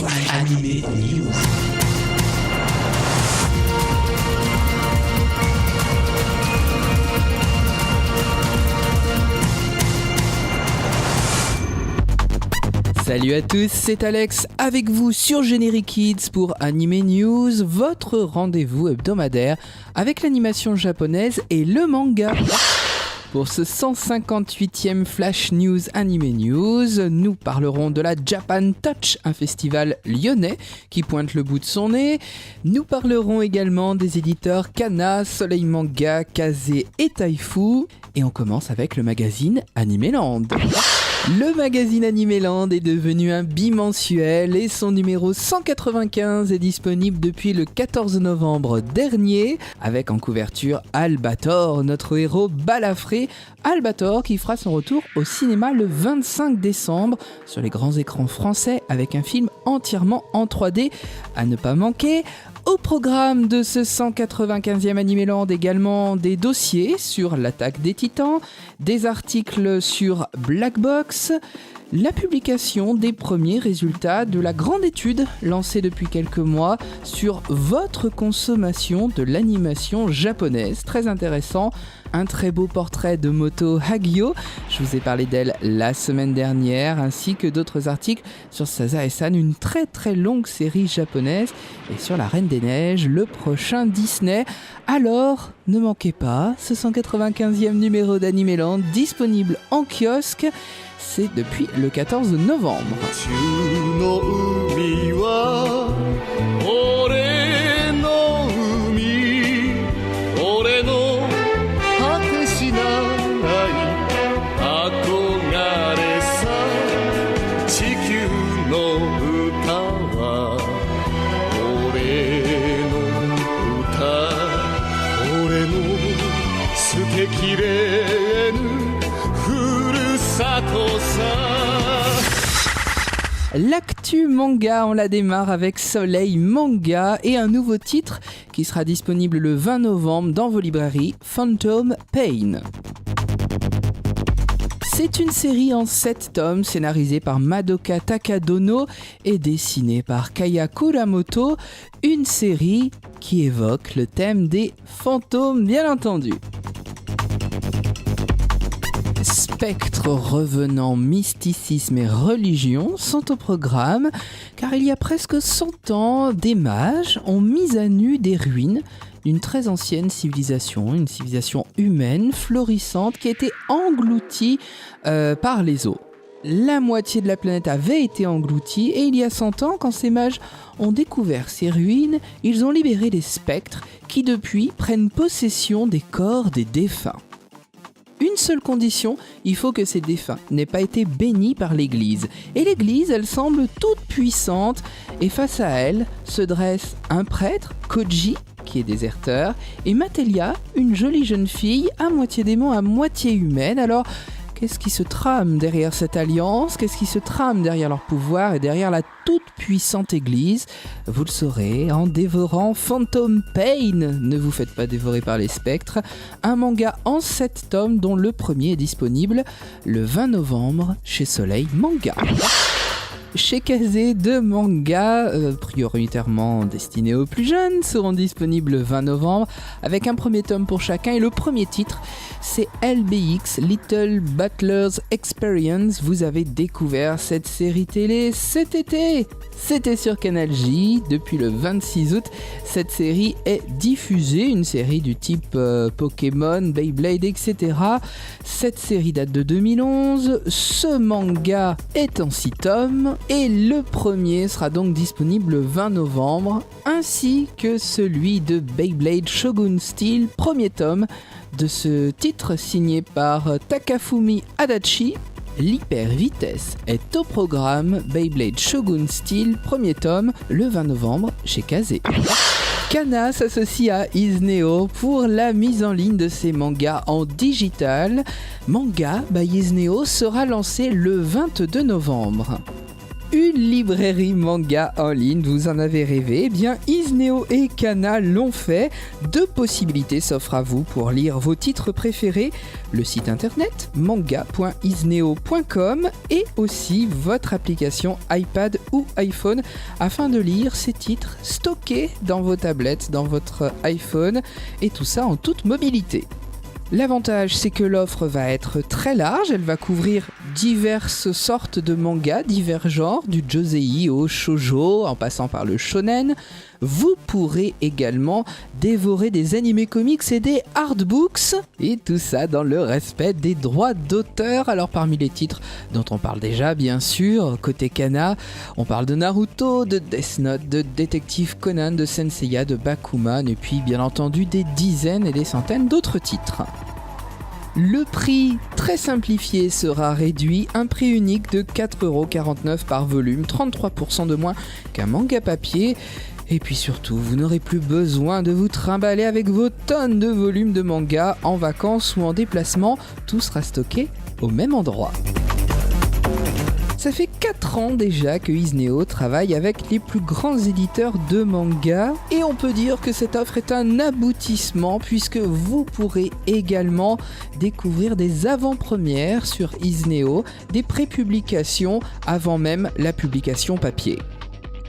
Anime News. Salut à tous, c'est Alex avec vous sur Generic Kids pour Anime News, votre rendez-vous hebdomadaire avec l'animation japonaise et le manga. Pour ce 158e Flash News Anime News, nous parlerons de la Japan Touch, un festival lyonnais qui pointe le bout de son nez. Nous parlerons également des éditeurs Kana, Soleil Manga, Kaze et Taifu. Et on commence avec le magazine Animeland. Le magazine Animeland est devenu un bimensuel et son numéro 195 est disponible depuis le 14 novembre dernier avec en couverture Albator, notre héros balafré. Albator qui fera son retour au cinéma le 25 décembre sur les grands écrans français avec un film entièrement en 3D à ne pas manquer. Au programme de ce 195e Animeland également des dossiers sur l'attaque des titans, des articles sur Black Box, la publication des premiers résultats de la grande étude lancée depuis quelques mois sur votre consommation de l'animation japonaise. Très intéressant, un très beau portrait de Moto Hagio, je vous ai parlé d'elle la semaine dernière, ainsi que d'autres articles sur Sazae-san, une très très longue série japonaise, et sur la Reine des Neiges, le prochain Disney. Alors, ne manquez pas ce 195e numéro d'Animeland disponible en kiosque. C'est depuis le 14 novembre. L'actu manga, on la démarre avec Soleil Manga et un nouveau titre qui sera disponible le 20 novembre dans vos librairies, Phantom Pain. C'est une série en 7 tomes scénarisée par Madoka Takadono et dessinée par Kaya Kuramoto, une série qui évoque le thème des fantômes bien entendu. Spectres, revenants, mysticisme et religion sont au programme, car il y a presque 100 ans, des mages ont mis à nu des ruines d'une très ancienne civilisation, une civilisation humaine, florissante, qui a été engloutie par les eaux. La moitié de la planète avait été engloutie, et il y a 100 ans, quand ces mages ont découvert ces ruines, ils ont libéré les spectres qui depuis prennent possession des corps des défunts. Une seule condition, il faut que ces défunts n'aient pas été bénis par l'église. Et l'église, elle semble toute puissante, et face à elle se dresse un prêtre, Koji, qui est déserteur, et Matelia, une jolie jeune fille, à moitié démon, à moitié humaine. Alors, qu'est-ce qui se trame derrière cette alliance ? Qu'est-ce qui se trame derrière leur pouvoir et derrière la toute-puissante église ? Vous le saurez en dévorant Phantom Pain. Ne vous faites pas dévorer par les spectres. Un manga en 7 tomes dont le premier est disponible le 20 novembre chez Soleil Manga. Chez Kaze, deux mangas prioritairement destinés aux plus jeunes seront disponibles le 20 novembre avec un premier tome pour chacun, et le premier titre c'est LBX, Little Battlers Experience. Vous avez découvert cette série télé cet été, c'était sur Canal J. Depuis le 26 août, cette série est diffusée, une série du type Pokémon, Beyblade, etc. Cette série date de 2011, ce manga est en 6 tomes, et le premier sera donc disponible le 20 novembre, ainsi que celui de Beyblade Shogun Steel, premier tome de ce titre signé par Takafumi Adachi. L'hyper-vitesse est au programme, Beyblade Shogun Steel, premier tome, le 20 novembre chez Kaze. Kana s'associe à Isneo pour la mise en ligne de ses mangas en digital. Manga by Isneo sera lancé le 22 novembre. Une librairie manga en ligne, vous en avez rêvé? Eh bien, Isneo et Kana l'ont fait. 2 possibilités s'offrent à vous pour lire vos titres préférés. Le site internet manga.isneo.com et aussi votre application iPad ou iPhone afin de lire ces titres stockés dans vos tablettes, dans votre iPhone et tout ça en toute mobilité. L'avantage, c'est que l'offre va être très large, elle va couvrir diverses sortes de mangas, divers genres, du josei au shoujo, en passant par le shonen. Vous pourrez également dévorer des animés comics et des artbooks, et tout ça dans le respect des droits d'auteur. Alors parmi les titres dont on parle déjà, bien sûr, côté Kana, on parle de Naruto, de Death Note, de Détective Conan, de Senseiya, de Bakuman, et puis bien entendu des dizaines et des centaines d'autres titres. Le prix très simplifié sera réduit, un prix unique de 4,49€ par volume, 33% de moins qu'un manga papier. Et puis surtout, vous n'aurez plus besoin de vous trimballer avec vos tonnes de volumes de manga en vacances ou en déplacement, tout sera stocké au même endroit. Ça fait 4 ans déjà que Isneo travaille avec les plus grands éditeurs de manga et on peut dire que cette offre est un aboutissement puisque vous pourrez également découvrir des avant-premières sur Isneo, des pré-publications avant même la publication papier.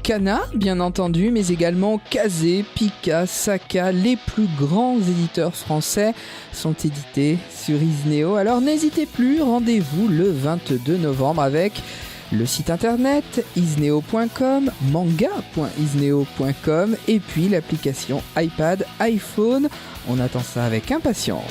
Kana, bien entendu, mais également Kazé, Pika, Saka, les plus grands éditeurs français sont édités sur Isneo. Alors n'hésitez plus, rendez-vous le 22 novembre avec le site internet isneo.com, manga.isneo.com et puis l'application iPad, iPhone. On attend ça avec impatience.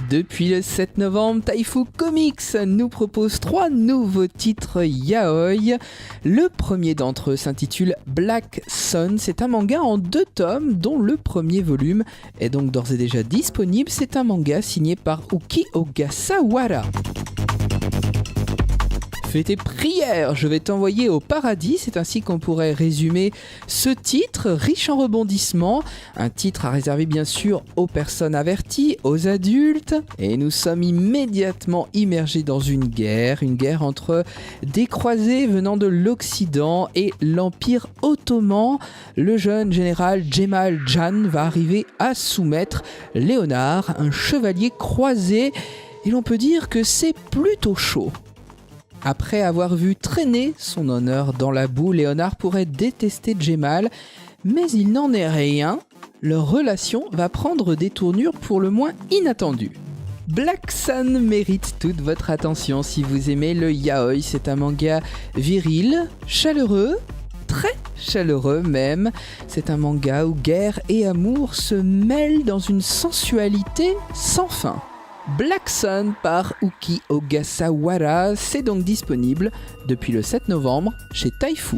Depuis le 7 novembre, Taifu Comics nous propose 3 nouveaux titres yaoi. Le premier d'entre eux s'intitule Black Sun. C'est un manga en 2 tomes dont le premier volume est donc d'ores et déjà disponible. C'est un manga signé par Uki Ogasawara. Fais tes prières, je vais t'envoyer au paradis, c'est ainsi qu'on pourrait résumer ce titre, riche en rebondissements, un titre à réserver bien sûr aux personnes averties, aux adultes, et nous sommes immédiatement immergés dans une guerre entre des croisés venant de l'Occident et l'Empire ottoman. Le jeune général Cemal Can va arriver à soumettre Léonard, un chevalier croisé, et l'on peut dire que c'est plutôt chaud. Après avoir vu traîner son honneur dans la boue, Léonard pourrait détester Cemal, mais il n'en est rien. Leur relation va prendre des tournures pour le moins inattendues. Black Sun mérite toute votre attention si vous aimez le yaoi. C'est un manga viril, chaleureux, très chaleureux même. C'est un manga où guerre et amour se mêlent dans une sensualité sans fin. Black Sun par Uki Ogasawara, c'est donc disponible depuis le 7 novembre chez Taifu.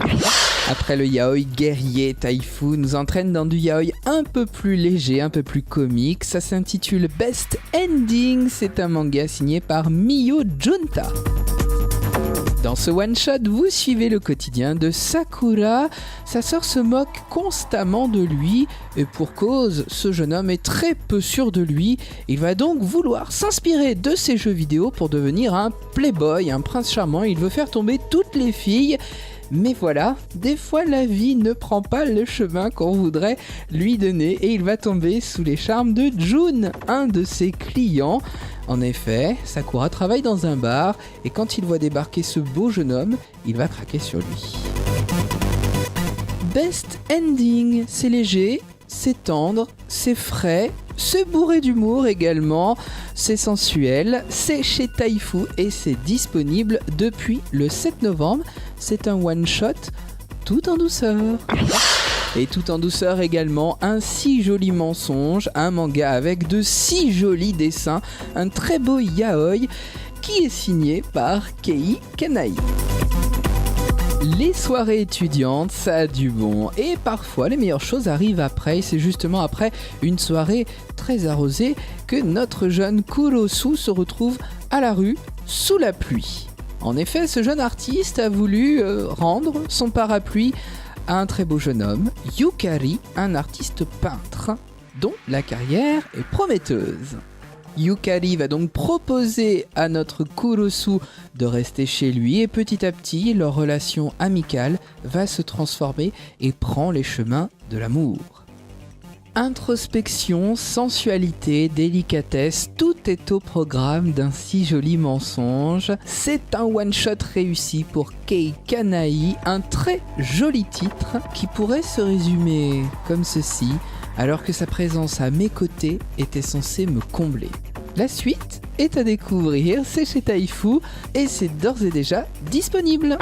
Après le yaoi guerrier, Taifu nous entraîne dans du yaoi un peu plus léger, un peu plus comique. Ça s'intitule Best Ending, c'est un manga signé par Miyo Junta. Dans ce one-shot, vous suivez le quotidien de Sakura. Sa sœur se moque constamment de lui, et pour cause, ce jeune homme est très peu sûr de lui. Il va donc vouloir s'inspirer de ses jeux vidéo pour devenir un playboy, un prince charmant. Il veut faire tomber toutes les filles. Mais voilà, des fois la vie ne prend pas le chemin qu'on voudrait lui donner et il va tomber sous les charmes de Jun, un de ses clients. En effet, Sakura travaille dans un bar et quand il voit débarquer ce beau jeune homme, il va craquer sur lui. Best Ending, c'est léger, c'est tendre, c'est frais, c'est bourré d'humour également, c'est sensuel, c'est chez Taifu et c'est disponible depuis le 7 novembre. C'est un one-shot tout en douceur. Et tout en douceur également, un si joli mensonge, un manga avec de si jolis dessins, un très beau yaoi qui est signé par Kei Kanai. Les soirées étudiantes, ça a du bon. Et parfois, les meilleures choses arrivent après. Et c'est justement après une soirée très arrosée que notre jeune Kurosu se retrouve à la rue, sous la pluie. En effet, ce jeune artiste a voulu rendre son parapluie à un très beau jeune homme, Yukari, un artiste peintre, dont la carrière est prometteuse. Yukari va donc proposer à notre Kurosu de rester chez lui et petit à petit, leur relation amicale va se transformer et prend les chemins de l'amour. Introspection, sensualité, délicatesse, tout est au programme d'un si joli mensonge. C'est un one-shot réussi pour Kei Kanai, un très joli titre qui pourrait se résumer comme ceci, alors que sa présence à mes côtés était censée me combler. La suite est à découvrir, c'est chez Taifu et c'est d'ores et déjà disponible.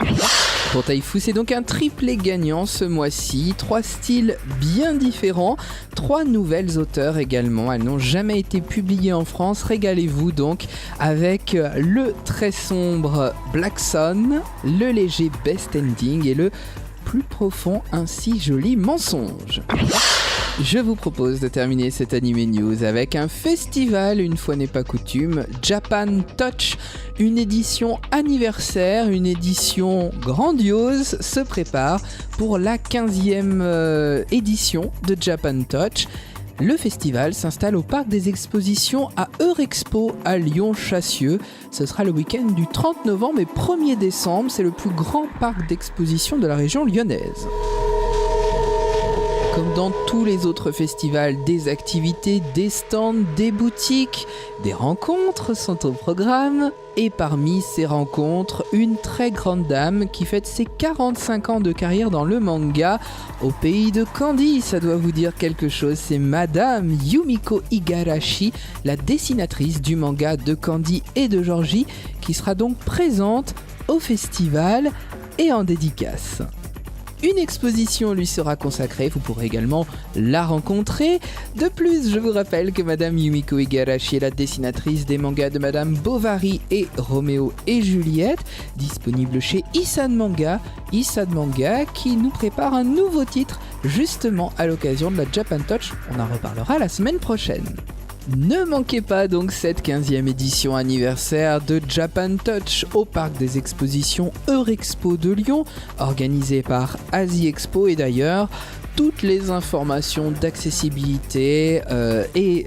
Pour Taifu, c'est donc un triplé gagnant ce mois-ci, 3 styles bien différents, 3 nouvelles auteurs également, elles n'ont jamais été publiées en France, régalez-vous donc avec le très sombre Black Sun, le léger Best Ending et le plus profond ainsi joli mensonge. Je vous propose de terminer cette Anime News avec un festival, une fois n'est pas coutume, Japan Touch, une édition anniversaire, une édition grandiose se prépare pour la 15e édition de Japan Touch. Le festival s'installe au parc des expositions à Eurexpo à Lyon-Chassieux. Ce sera le week-end du 30 novembre et 1er décembre, c'est le plus grand parc d'exposition de la région lyonnaise. Comme dans tous les autres festivals, des activités, des stands, des boutiques, des rencontres sont au programme. Et parmi ces rencontres, une très grande dame qui fête ses 45 ans de carrière dans le manga au pays de Candy. Ça doit vous dire quelque chose, c'est Madame Yumiko Igarashi, la dessinatrice du manga de Candy et de Georgie, qui sera donc présente au festival et en dédicace. Une exposition lui sera consacrée, vous pourrez également la rencontrer. De plus, je vous rappelle que Madame Yumiko Igarashi est la dessinatrice des mangas de Madame Bovary et Roméo et Juliette, disponible chez Isan Manga qui nous prépare un nouveau titre justement à l'occasion de la Japan Touch. On en reparlera la semaine prochaine. Ne manquez pas donc cette 15e édition anniversaire de Japan Touch au parc des expositions Eurexpo de Lyon, organisée par Asie Expo, et d'ailleurs toutes les informations d'accessibilité et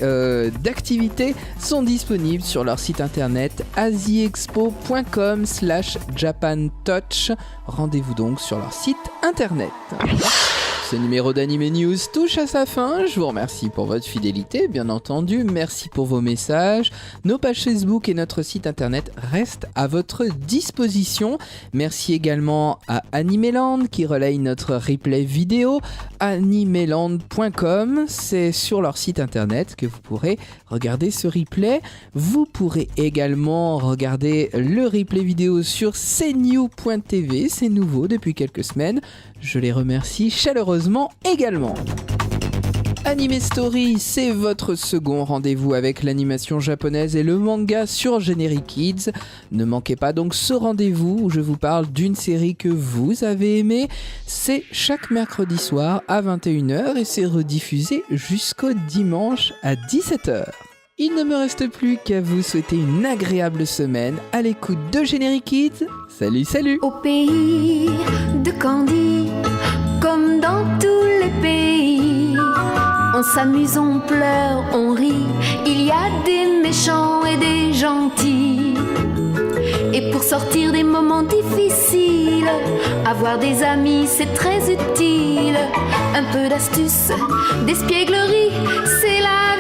d'activité sont disponibles sur leur site internet asiexpo.com/japantouch. Rendez-vous donc sur leur site internet. Ce numéro d'Anime News touche à sa fin. Je vous remercie pour votre fidélité, bien entendu. Merci pour vos messages. Nos pages Facebook et notre site internet restent à votre disposition. Merci également à Animeland qui relaye notre replay vidéo. Animeland.com, c'est sur leur site internet que vous pourrez regarder ce replay. Vous pourrez également regarder le replay vidéo sur cnew.tv. C'est nouveau depuis quelques semaines. Je les remercie chaleureusement également. Anime Story, c'est votre second rendez-vous avec l'animation japonaise et le manga sur Generic Kids. Ne manquez pas donc ce rendez-vous où je vous parle d'une série que vous avez aimée. C'est chaque mercredi soir à 21h et c'est rediffusé jusqu'au dimanche à 17h. Il ne me reste plus qu'à vous souhaiter une agréable semaine à l'écoute de Generic Kids. Salut, salut! Au pays de Candy, comme dans tous les pays, on s'amuse, on pleure, on rit. Il y a des méchants et des gentils. Et pour sortir des moments difficiles, avoir des amis c'est très utile. Un peu d'astuce, d'espièglerie, c'est la